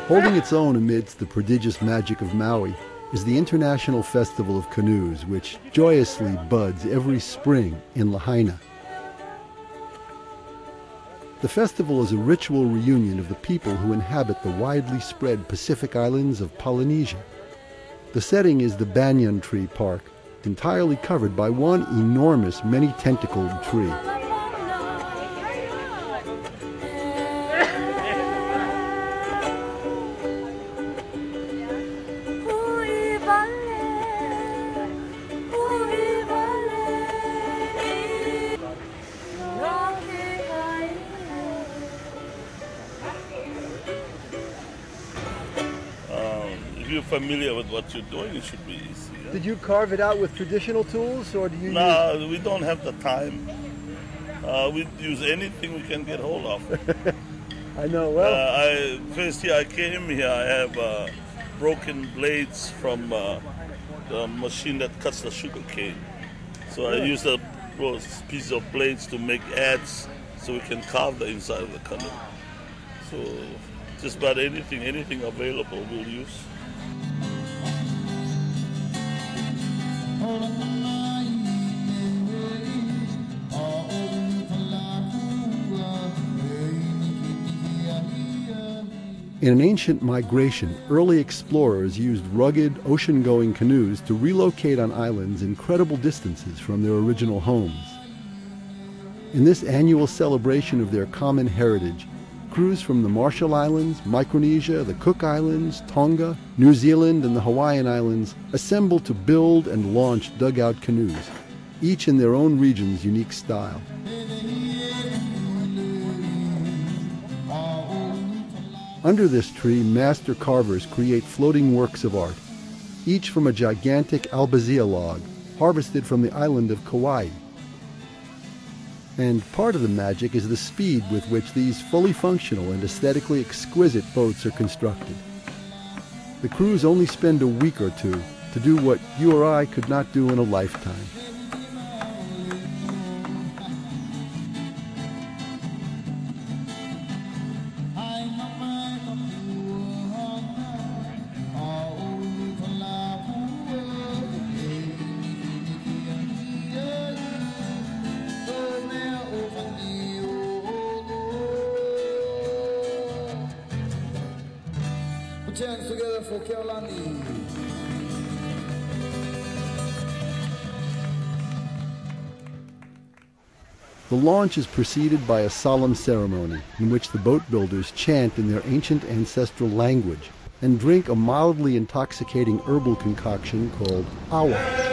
Holding its own amidst the prodigious magic of Maui is the International Festival of Canoes, which joyously buds every spring in Lahaina. The festival is a ritual reunion of the people who inhabit the widely spread Pacific islands of Polynesia. The setting is the banyan tree park, entirely covered by one enormous many-tentacled tree. If you're familiar with what you're doing, it should be easy. Yeah? Did you carve it out with traditional tools, or do you No, we don't have the time. We use anything we can get hold of. I know, well... First year I came here, I have broken blades from the machine that cuts the sugar cane. So I use those pieces of blades to make adze so we can carve the inside of the canoe. So just about anything available we'll use. In an ancient migration, early explorers used rugged, ocean-going canoes to relocate on islands incredible distances from their original homes. In this annual celebration of their common heritage, crews from the Marshall Islands, Micronesia, the Cook Islands, Tonga, New Zealand, and the Hawaiian Islands assemble to build and launch dugout canoes, each in their own region's unique style. Under this tree, master carvers create floating works of art, each from a gigantic albizia log harvested from the island of Kauai. And part of the magic is the speed with which these fully functional and aesthetically exquisite boats are constructed. The crews only spend a week or two to do what you or I could not do in a lifetime. Hands together for Keolani. The launch is preceded by a solemn ceremony in which the boat builders chant in their ancient ancestral language and drink a mildly intoxicating herbal concoction called awa.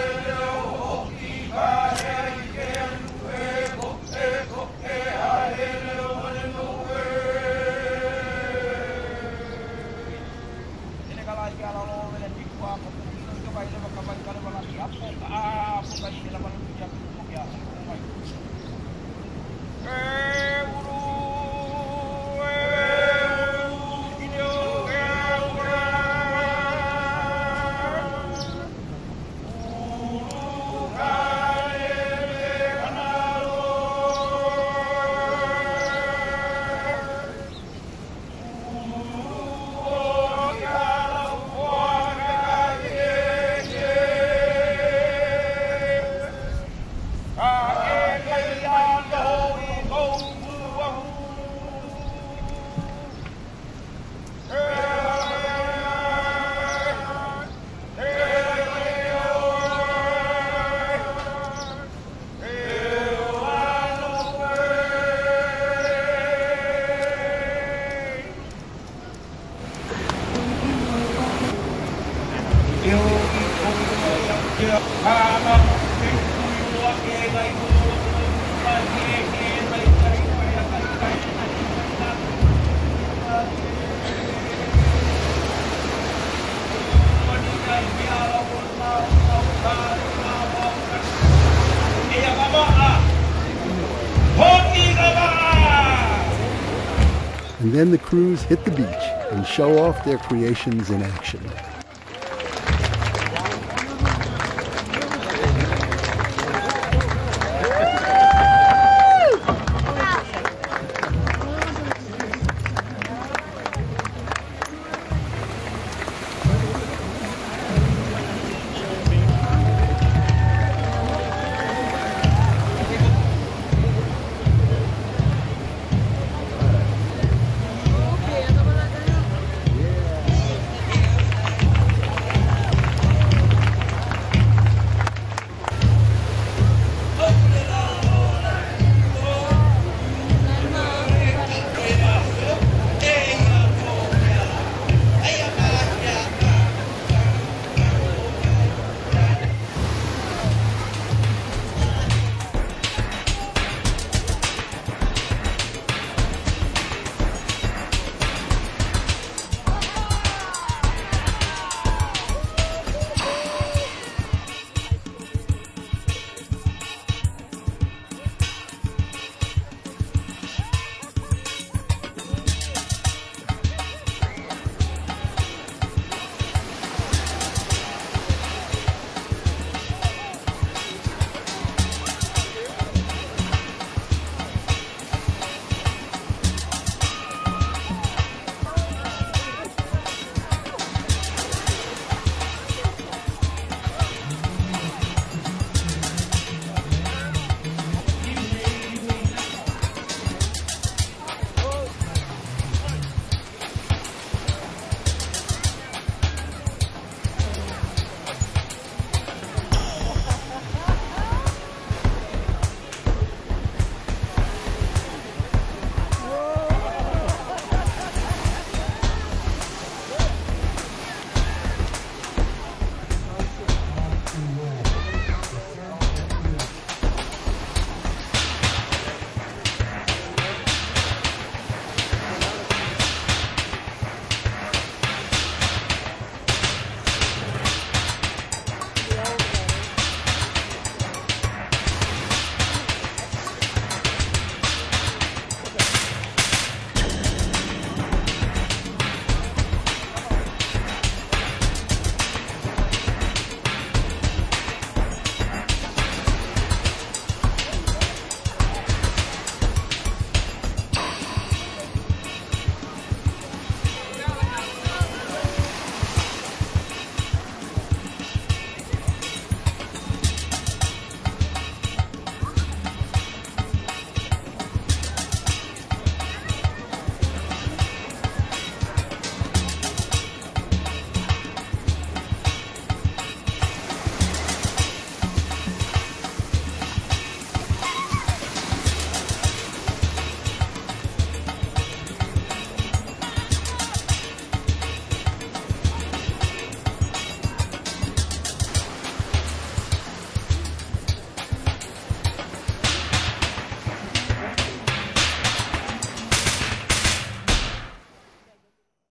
And then the crews hit the beach and show off their creations in action.